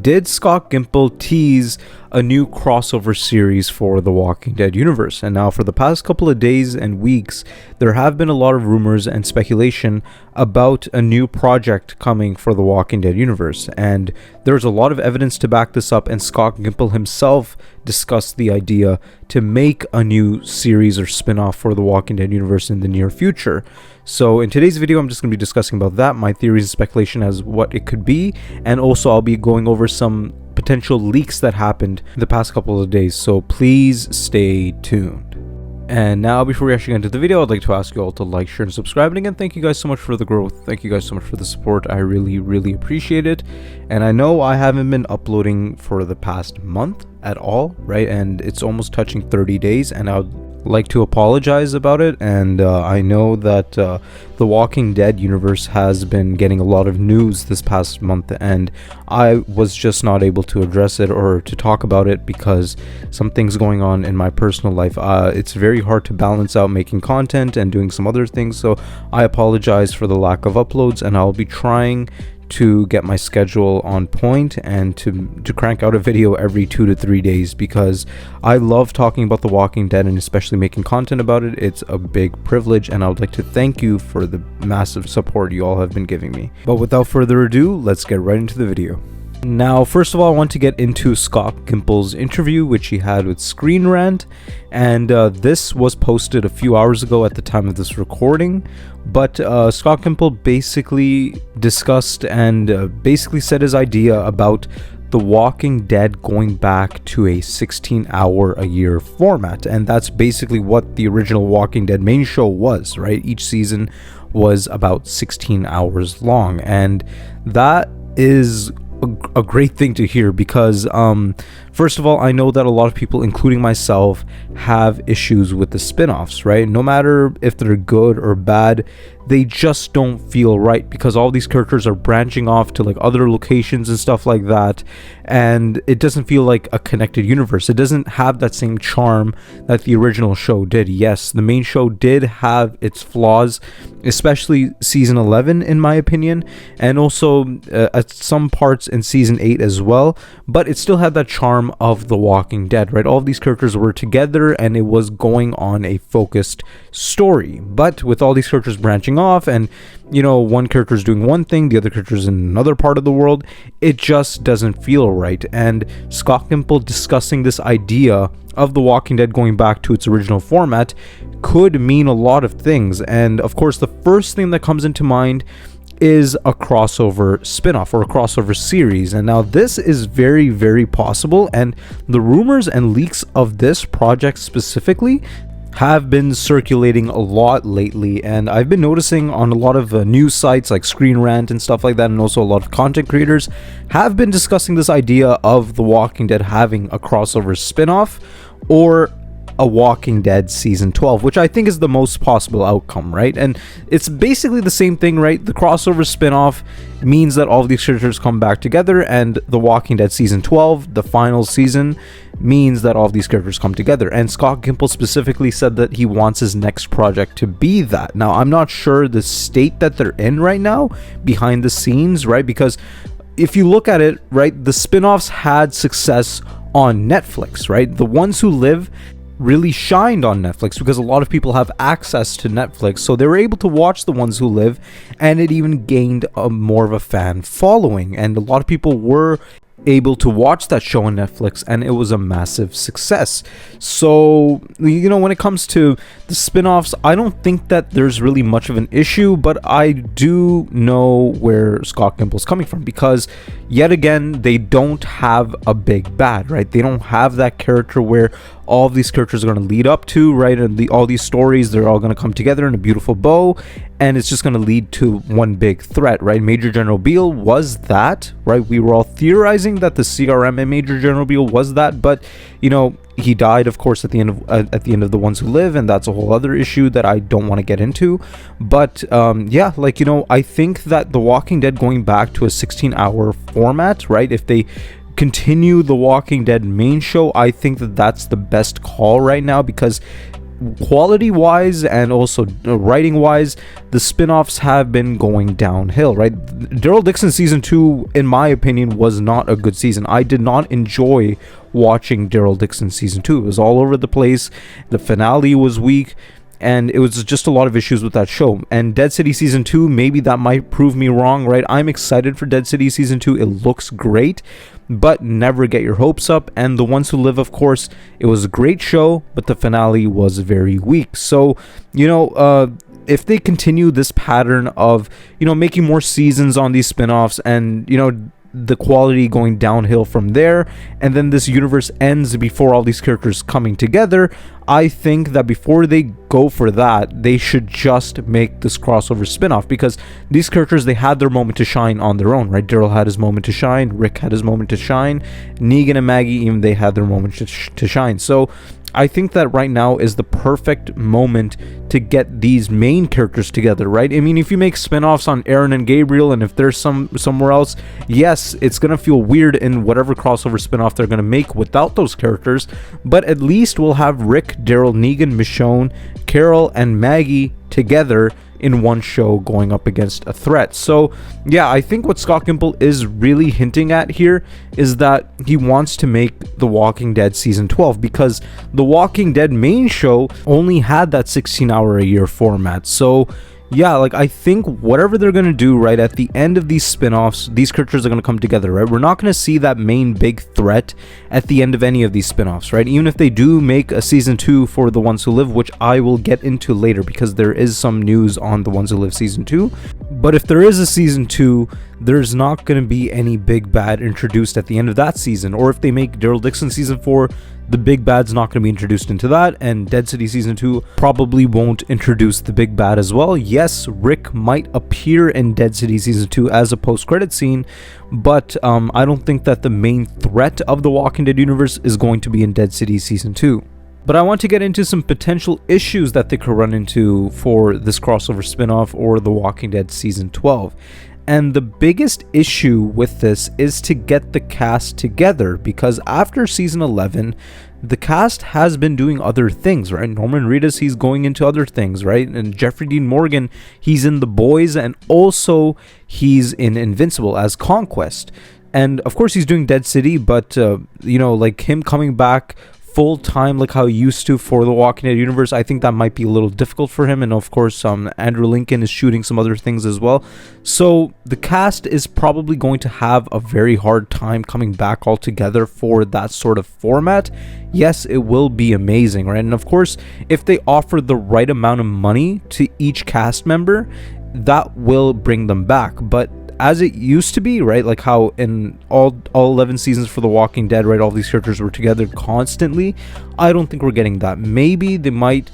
did Scott Gimple tease a new crossover series for the Walking Dead universe? And now for the past couple of days and weeks, there have been a lot of rumors and speculation about a new project coming for the Walking Dead universe. And there's a lot of evidence to back this up, and Scott Gimple himself discussed the idea to make a new series or spin-off for the Walking Dead universe in the near future. So in today's video, I'm just going to be discussing about that, my theories and speculation as what it could be, and also I'll be going over some potential leaks that happened in the past couple of days, so please stay tuned. And now, before we actually get into the video, I'd like to ask you all to like, share, and subscribe. And again, thank you guys so much for the growth. Thank you guys so much for the support. I really appreciate it. And I know I haven't been uploading for the past month at all, right? And it's almost touching 30 days, and I would like to apologize about it. And I know that the Walking Dead universe has been getting a lot of news this past month, and I was just not able to address it or to talk about it because some things going on in my personal life. It's very hard to balance out making content and doing some other things, so I apologize for the lack of uploads, and I'll be trying to get my schedule on point and to crank out a video every 2 to 3 days, because I love talking about The Walking Dead and especially making content about it. It's a big privilege, and I would like to thank you for the massive support you all have been giving me. But without further ado, let's get right into the video. Now, first of all, I want to get into Scott Gimple's interview, which he had with Screen Rant, and this was posted a few hours ago at the time of this recording. But Scott Gimple basically discussed and basically said his idea about The Walking Dead going back to a 16-hour-a-year format, and that's basically what the original Walking Dead main show was, right? Each season was about 16 hours long, and that is a great thing to hear, because first of all, I know that a lot of people, including myself, have issues with the spin-offs, right? No matter if they're good or bad, they just don't feel right, because all these characters are branching off to like other locations and stuff like that, and it doesn't feel like a connected universe. It doesn't have that same charm that the original show did. Yes, the main show did have its flaws, especially season 11 in my opinion, and also at some parts in season 8 as well, but it still had that charm of The Walking Dead, right? All of these characters were together and it was going on a focused story. But with all these characters branching off, and you know, one character is doing one thing, the other character is in another part of the world, it just doesn't feel right. And Scott Gimple discussing this idea of The Walking Dead going back to its original format could mean a lot of things. And of course, the first thing that comes into mind is a crossover spin-off or a crossover series. And now this is very possible, and the rumors and leaks of this project specifically have been circulating a lot lately, and I've been noticing on a lot of news sites like Screen Rant and stuff like that, and also a lot of content creators have been discussing this idea of The Walking Dead having a crossover spin-off or a Walking Dead season 12, which I think is the most possible outcome, right? And it's basically the same thing, right? The crossover spin-off means that all of these characters come back together, and the Walking Dead season 12, the final season, means that all of these characters come together. And Scott Gimple specifically said that he wants his next project to be that. Now, I'm not sure the state that they're in right now behind the scenes, right? Because if you look at it, right, the spin-offs had success on Netflix, right? The Ones Who Live really shined on Netflix because a lot of people have access to Netflix, so they were able to watch The Ones Who Live, and it even gained more of a fan following, and a lot of people were able to watch that show on Netflix, and it was a massive success. So, you know, when it comes to the spin-offs, I don't think that there's really much of an issue, but I do know where Scott Gimple's coming from, because yet again, they don't have a big bad, right? They don't have that character where all of these characters are going to lead up to, right? And all these stories, they're all going to come together in a beautiful bow, and it's just going to lead to one big threat, right? Major General Beale was that, right? We were all theorizing that the CRM and Major General Beale was that, but you know, he died, of course, at the end of The Ones Who Live, and that's a whole other issue that I don't want to get into. But yeah, like, you know, I think that The Walking Dead going back to a 16-hour format, right? If they continue The Walking Dead main show, I think that that's the best call right now, because quality wise and also writing wise, the spin-offs have been going downhill, right? Daryl Dixon season 2, in my opinion, was not a good season. I did not enjoy watching Daryl Dixon season 2. It was all over the place. The finale was weak, and it was just a lot of issues with that show. And Dead City season 2, maybe that might prove me wrong, right? I'm excited for Dead City season 2. It looks great, but never get your hopes up. And The Ones Who Live, of course, it was a great show, but the finale was very weak. So, if they continue this pattern of, making more seasons on these spin-offs and, the quality going downhill from there, and then this universe ends before all these characters coming together, I think that before they go for that, they should just make this crossover spin-off, because these characters, they had their moment to shine on their own, right? Daryl had his moment to shine, Rick had his moment to shine, Negan and Maggie, even they had their moment to shine. So I think that right now is the perfect moment to get these main characters together, right? I mean, if you make spin-offs on Aaron and Gabriel, and if there's somewhere else, yes, it's gonna feel weird in whatever crossover spin-off they're gonna make without those characters, but at least we'll have Rick, Daryl, Negan, Michonne, Carol, and Maggie together in one show going up against a threat. So yeah, I think what Scott Gimple is really hinting at here is that he wants to make The Walking Dead season 12, because The Walking Dead main show only had that 16-hour a year format. So yeah, like, I think whatever they're gonna do, right, at the end of these spin-offs, these characters are gonna come together, right? We're not gonna see that main big threat at the end of any of these spin-offs, right? Even if they do make a season 2 for The Ones Who Live, which I will get into later, because there is some news on The Ones Who Live season 2. But if there is a season 2, there's not gonna be any big bad introduced at the end of that season. Or if they make Daryl Dixon season 4, the big bad's not going to be introduced into that, and Dead City season 2 probably won't introduce the big bad as well. Yes, Rick might appear in Dead City season 2 as a post-credit scene, but I don't think that the main threat of the Walking Dead universe is going to be in Dead City season 2. But I want to get into some potential issues that they could run into for this crossover spin-off or The Walking Dead season 12. And the biggest issue with this is to get the cast together, because after season 11, the cast has been doing other things, right? Norman Reedus, he's going into other things, right? And Jeffrey Dean Morgan, he's in The Boys, and also he's in Invincible as Conquest. And of course he's doing Dead City, but like him coming back full time like how he used to for the Walking Dead universe, I think that might be a little difficult for him. And of course Andrew Lincoln is shooting some other things as well, so the cast is probably going to have a very hard time coming back all together for that sort of format. Yes, it will be amazing, right? And of course, if they offer the right amount of money to each cast member, that will bring them back. But as it used to be, right, like how in all 11 seasons for The Walking Dead, right, all these characters were together constantly, I don't think we're getting that. Maybe they might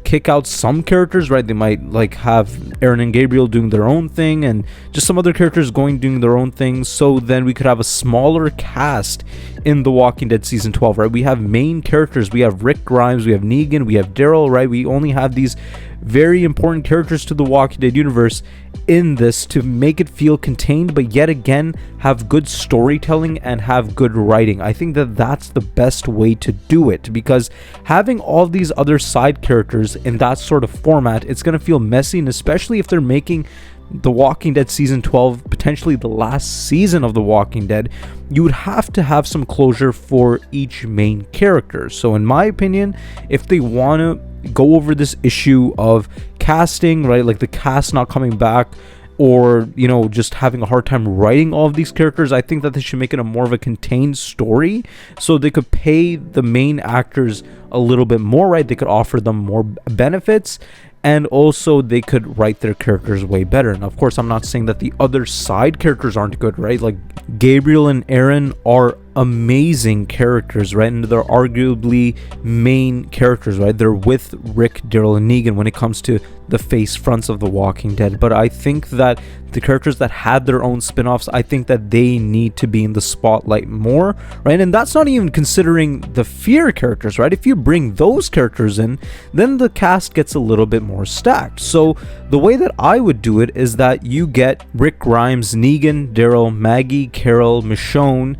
kick out some characters, right? They might like have Aaron and Gabriel doing their own thing, and just some other characters doing their own things, so then we could have a smaller cast in The Walking Dead season 12, right? We have main characters, we have Rick Grimes, we have Negan, we have Daryl, right? We only have these very important characters to the Walking Dead universe in this to make it feel contained, but yet again have good storytelling and have good writing. I think that that's the best way to do it, because having all these other side characters in that sort of format, it's going to feel messy, and especially if they're making The Walking Dead season 12 potentially the last season of The Walking Dead, you would have to have some closure for each main character. So in my opinion, if they want to go over this issue of casting, right, like the cast not coming back, or just having a hard time writing all of these characters, I think that they should make it a more of a contained story, so they could pay the main actors a little bit more, right? They could offer them more benefits, and also they could write their characters way better. And of course, I'm not saying that the other side characters aren't good, right? Like Gabriel and Aaron are amazing characters, right? And they're arguably main characters, right? They're with Rick, Daryl, and Negan when it comes to the face fronts of The Walking Dead. But I think that the characters that had their own spin-offs, I think that they need to be in the spotlight more, right? And that's not even considering the Fear characters, right? If you bring those characters in, then the cast gets a little bit more stacked. So the way that I would do it is that you get Rick Grimes, Negan, Daryl, Maggie, Carol, Michonne,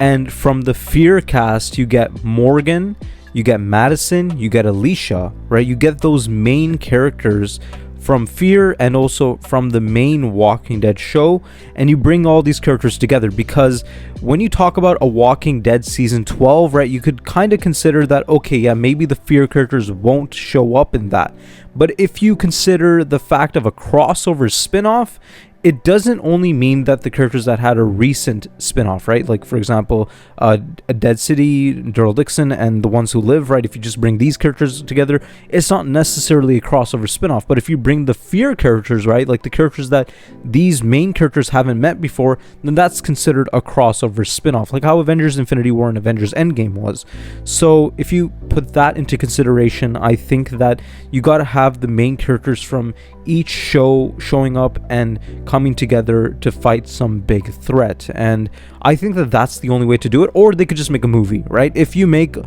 and from the Fear cast you get Morgan, you get Madison, you get Alicia, right? You get those main characters from Fear and also from the main Walking Dead show, and you bring all these characters together, because when you talk about a Walking Dead season 12, right, you could kind of consider that, okay, yeah, maybe the Fear characters won't show up in that. But if you consider the fact of a crossover spin-off, it doesn't only mean that the characters that had a recent spin-off, right? Like, for example, a Dead City, Daryl Dixon, and The Ones Who Live, right? If you just bring these characters together, it's not necessarily a crossover spin-off. But if you bring the Fear characters, right? Like the characters that these main characters haven't met before, then that's considered a crossover spin-off. Like how Avengers Infinity War and Avengers Endgame was. So if you put that into consideration, I think that you got to have the main characters from each show showing up and coming together to fight some big threat. And I think that that's the only way to do it. Or they could just make a movie, right? If you make a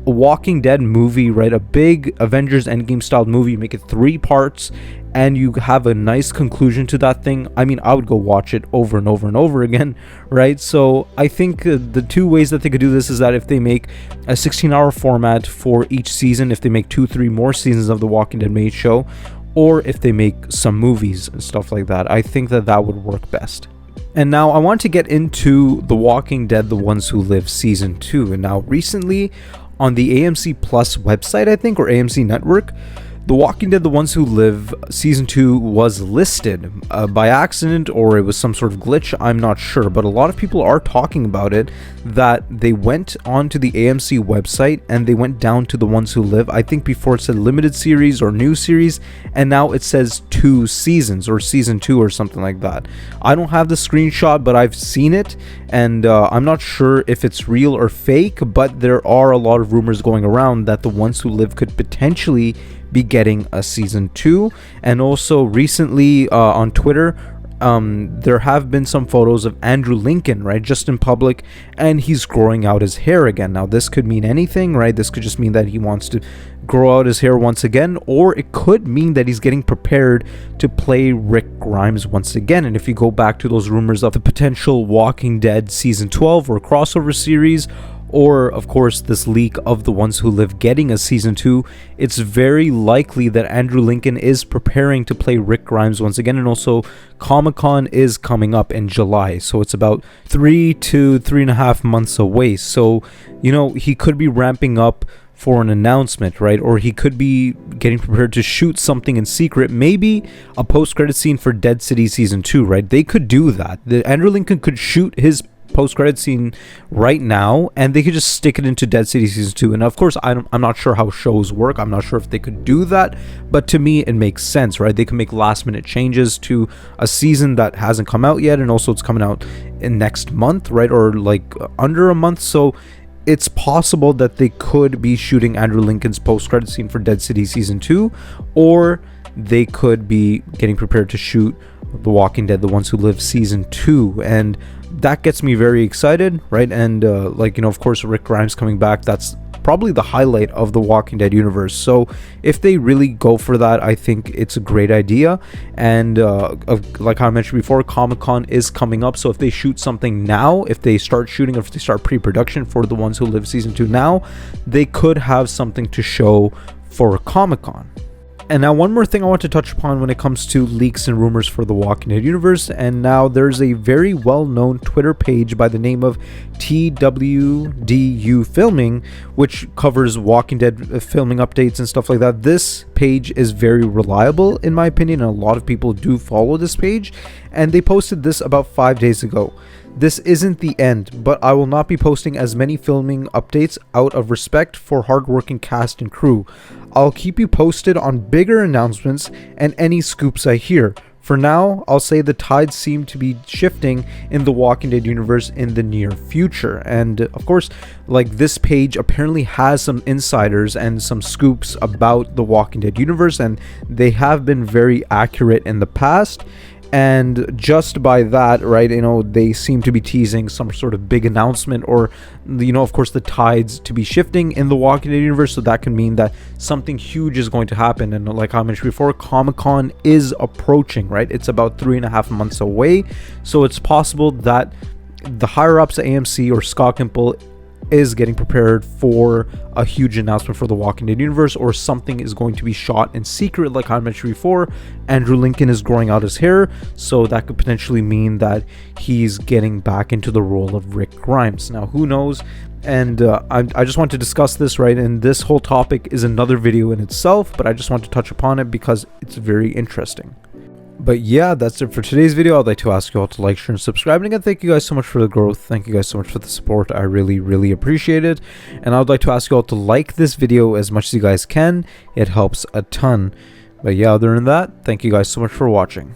Walking Dead movie, right, a big Avengers Endgame style movie, make it 3 parts, and you have a nice conclusion to that thing, I mean, I would go watch it over and over and over again, right? So I think the 2 ways that they could do this is that if they make a 16-hour format for each season, if they make 2-3 more seasons of the Walking Dead main show, or if they make some movies and stuff like that, I think that that would work best. And now I want to get into The Walking Dead, The Ones Who Live Season 2. And now recently on the AMC Plus website, I think, or AMC Network, The Walking Dead, The Ones Who Live Season 2 was listed by accident, or it was some sort of glitch, I'm not sure, but a lot of people are talking about it, that they went onto the AMC website and they went down to The Ones Who Live. I think before it said limited series or new series, and now it says 2 seasons or season 2 or something like that. I don't have the screenshot, but I've seen it, and I'm not sure if it's real or fake, but there are a lot of rumors going around that The Ones Who Live could potentially be getting a season 2. And also recently on Twitter, there have been some photos of Andrew Lincoln, right, just in public, and he's growing out his hair again. Now this could mean anything, right? This could just mean that he wants to grow out his hair once again, or it could mean that he's getting prepared to play Rick Grimes once again. And if you go back to those rumors of the potential Walking Dead season 12 or crossover series, or of course this leak of The Ones Who Live getting a season 2, it's very likely that Andrew Lincoln is preparing to play Rick Grimes once again. And also Comic-Con is coming up in July, so it's about 3 to 3.5 months away. So, you know, he could be ramping up for an announcement, right? Or he could be getting prepared to shoot something in secret, maybe a post-credit scene for Dead City season 2, right? They could do that. Andrew Lincoln could shoot his post-credit scene right now, and they could just stick it into Dead City season 2. And of course, I'm not sure how shows work. I'm not sure if they could do that, but to me it makes sense, right? They can make last minute changes to a season that hasn't come out yet, and also it's coming out in next month, right? Or like under a month. So it's possible that they could be shooting Andrew Lincoln's post-credit scene for Dead City season 2, or they could be getting prepared to shoot The Walking Dead, The Ones Who Live season 2, and that gets me very excited, right? And like, you know, of course, Rick Grimes coming back, that's probably the highlight of the Walking Dead universe. So if they really go for that, I think it's a great idea. And like I mentioned before, Comic-Con is coming up, so if they shoot something now, if they start shooting, or if they start pre-production for The Ones Who Live season 2 now, they could have something to show for Comic-Con. And now one more thing I want to touch upon when it comes to leaks and rumors for the Walking Dead universe. And now there's a very well-known Twitter page by the name of TWDU Filming, which covers Walking Dead filming updates and stuff like that. This page is very reliable in my opinion, and a lot of people do follow this page. And they posted this about 5 days ago. This isn't the end, but I will not be posting as many filming updates out of respect for hardworking cast and crew. I'll keep you posted on bigger announcements and any scoops I hear. For now, I'll say the tides seem to be shifting in the Walking Dead universe in the near future. And of course, like, this page apparently has some insiders and some scoops about the Walking Dead universe, and they have been very accurate in the past. And just by that, right, you know, they seem to be teasing some sort of big announcement, or, you know, of course, the tides to be shifting in the Walking Dead universe. So that can mean that something huge is going to happen. And like I mentioned before, Comic-Con is approaching, right? It's about 3.5 months away. So it's possible that the higher ups at AMC or Scott Gimple is getting prepared for a huge announcement for the Walking Dead universe, or something is going to be shot in secret. Like I mentioned before, Andrew Lincoln is growing out his hair, so that could potentially mean that he's getting back into the role of Rick Grimes. Now, who knows? And I just want to discuss this, right? And this whole topic is another video in itself, but I just want to touch upon it because it's very interesting. But yeah, that's it for today's video. I'd like to ask you all to like, share, and subscribe. And again, thank you guys so much for the growth. Thank you guys so much for the support. I really appreciate it. And I would like to ask you all to like this video as much as you guys can. It helps a ton. But yeah, other than that, thank you guys so much for watching.